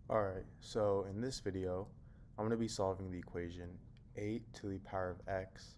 Alright, so in this video, I'm going to be solving the equation 8 to the power of x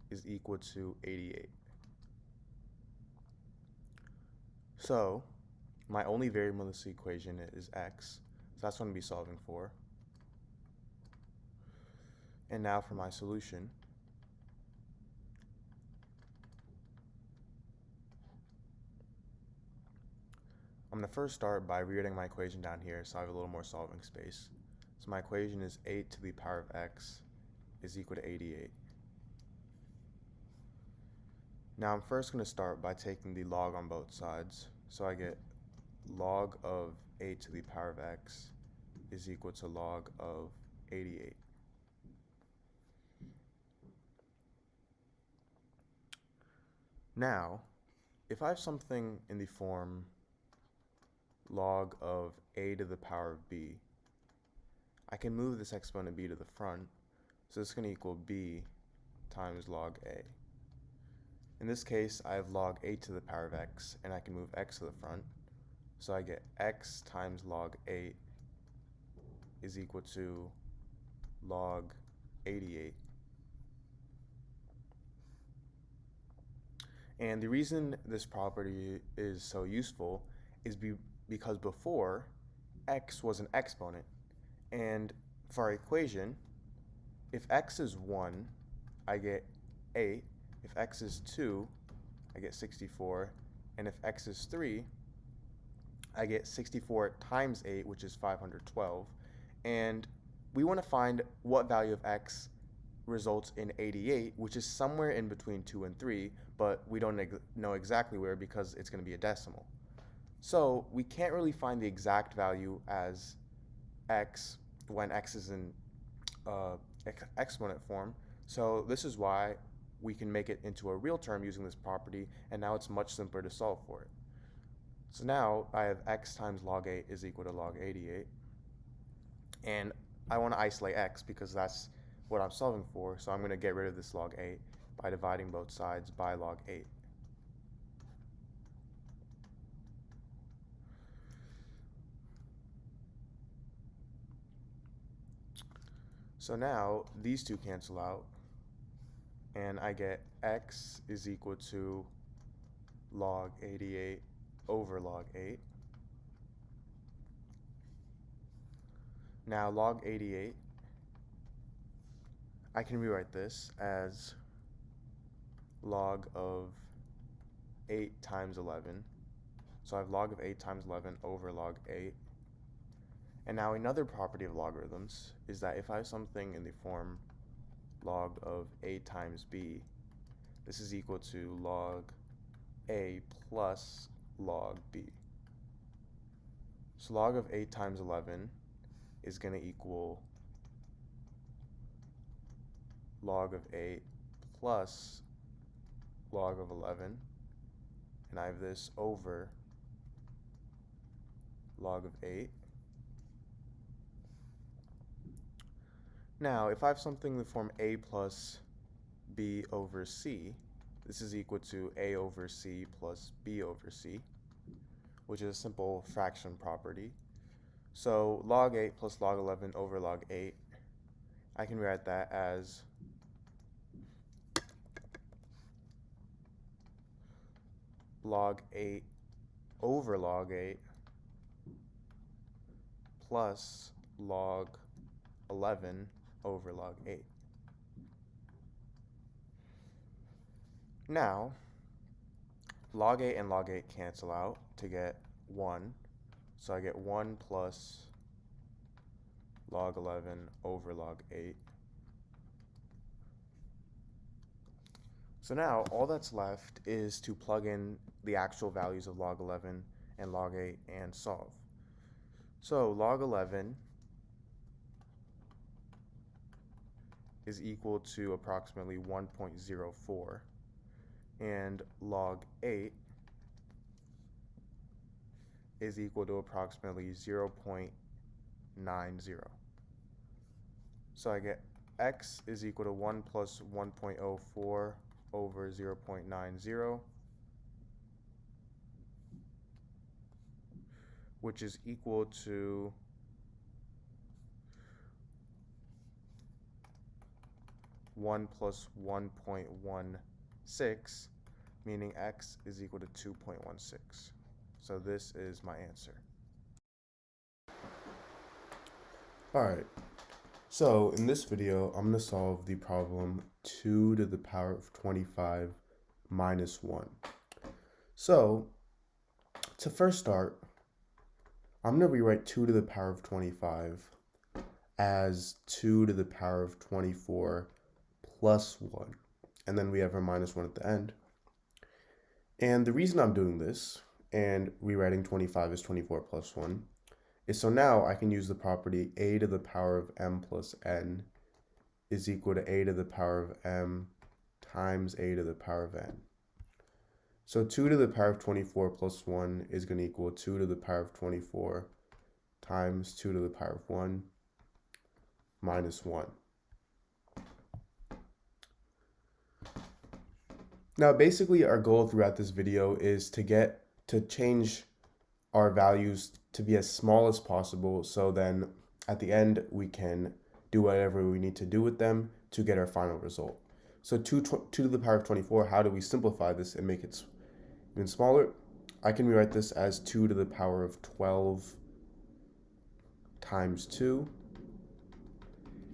is equal to 88. So, my only variable in this equation is x, so that's what I'm going to be solving for. And now for my solution. I'm going to first start by rewriting my equation down here so I have a little more solving space. So my equation is 8 to the power of x is equal to 88. Now I'm first going to start by taking the log on both sides. So I get log of 8 to the power of x is equal to log of 88. Now, if I have something in the form log of a to the power of b, I can move this exponent b to the front, so this is going to equal b times log a. In this case, I have log 8 to the power of x, and I can move x to the front, so I get x times log 8 is equal to log 88. And the reason this property is so useful is because before, x was an exponent. And for our equation, if x is 1, I get 8. If x is 2, I get 64. And if x is 3, I get 64 times 8, which is 512. And we want to find what value of x results in 88, which is somewhere in between 2 and 3, but we don't know exactly where because it's going to be a decimal. So we can't really find the exact value as x when x is in exponent form. So this is why we can make it into a real term using this property, and now it's much simpler to solve for it. So now I have x times log 8 is equal to log 88, and I want to isolate x because that's what I'm solving for, so I'm going to get rid of this log 8 by dividing both sides by log 8. So now these two cancel out, and I get x is equal to log 88 over log 8. Now log 88, I can rewrite this as log of 8 times 11. So I have log of 8 times 11 over log 8. And now another property of logarithms is that if I have something in the form log of a times b, this is equal to log a plus log b. So log of 8 times 11 is going to equal log of 8 plus log of 11, and I have this over log of 8. Now, if I have something in the form a plus b over c, this is equal to a over c plus b over c, which is a simple fraction property. So log 8 plus log 11 over log 8, I can write that as log 8 over log 8 plus log 11 over log 8. Now, log 8 and log 8 cancel out to get 1. So I get 1 plus log 11 over log 8. So now all that's left is to plug in the actual values of log 11 and log 8 and solve. So log 11 is equal to approximately 1.04, and log 8 is equal to approximately 0.90. So I get x is equal to 1 plus 1.04 over 0.90, which is equal to 1 plus 1.16, meaning x is equal to 2.16. So this is my answer. Alright, so in this video, I'm going to solve the problem 2 to the power of 25 minus 1. So, to first start, I'm going to rewrite 2 to the power of 25 as 2 to the power of 24 plus 1. And then we have our minus 1 at the end. And the reason I'm doing this, and rewriting 25 as 24 plus 1, is so now I can use the property a to the power of m plus n is equal to a to the power of m times a to the power of n. So 2 to the power of 24 plus 1 is going to equal 2 to the power of 24 times 2 to the power of 1 minus 1. Now basically our goal throughout this video is to change our values to be as small as possible, so then at the end we can do whatever we need to do with them to get our final result. So 2 to the power of 24, how do we simplify this and make it even smaller? I can rewrite this as 2 to the power of 12 times 2.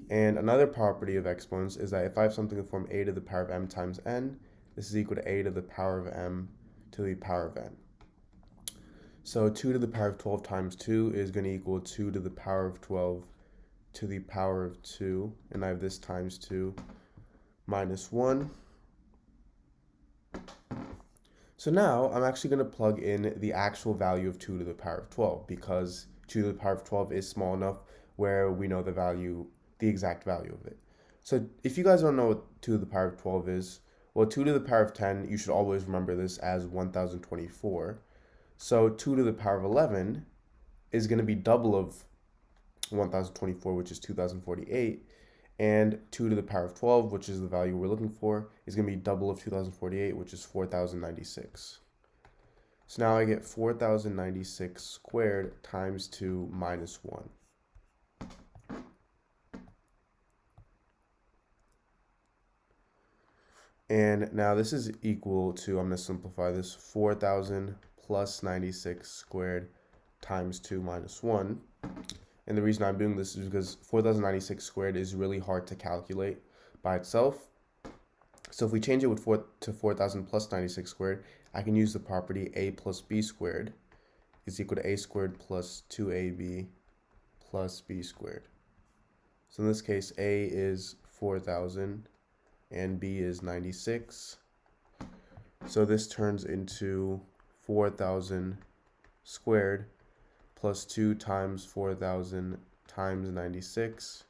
And another property of exponents is that if I have something in the form a to the power of m times n, this is equal to a to the power of m to the power of n. So 2 to the power of 12 times 2 is going to equal 2 to the power of 12 to the power of 2, and I have this times 2 minus 1. So now I'm actually going to plug in the actual value of 2 to the power of 12, because 2 to the power of 12 is small enough where we know the exact value of it. So if you guys don't know what 2 to the power of 12 is, well, 2 to the power of 10, you should always remember this as 1024. So 2 to the power of 11 is going to be double of 1024, which is 2048. And 2 to the power of 12, which is the value we're looking for, is going to be double of 2048, which is 4096. So now I get 4096 squared times 2 minus 1. And now this is equal to, I'm going to simplify this, 4,000 plus 96 squared times 2 minus 1. And the reason I'm doing this is because 4096 squared is really hard to calculate by itself. So if we change it to 4000 plus 96 squared, I can use the property a plus b squared is equal to a squared plus 2ab plus b squared. So in this case, a is 4000 and b is 96. So this turns into 4000 squared plus 2 times 4000 times 96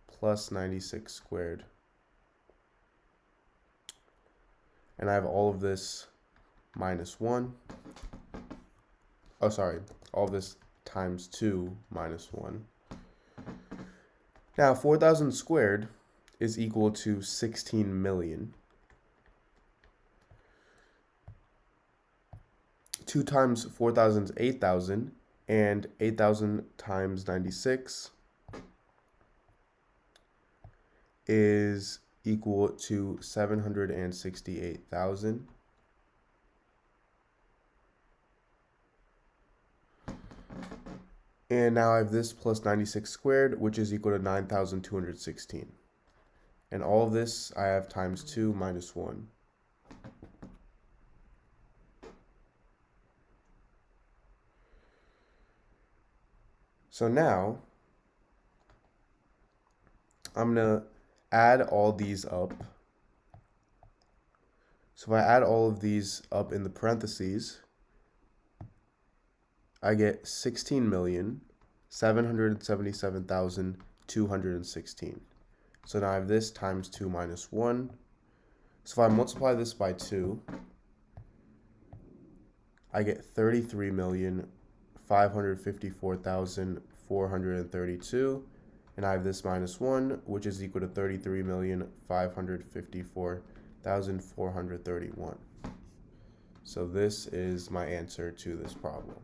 plus 96 squared. And I have all of this minus 1. Oh, sorry, all of this times 2 minus 1. Now, 4000 squared is equal to 16 million. 2 times 4,000 is 8,000, and 8,000 times 96 is equal to 768,000. And now I have this plus 96 squared, which is equal to 9,216. And all of this I have times 2 minus 1. So now, I'm going to add all these up. So if I add all of these up in the parentheses, I get 16,777,216. So now I have this times 2 minus 1. So if I multiply this by 2, I get 33,554,432, and I have this minus 1, which is equal to 33,554,431. So this is my answer to this problem.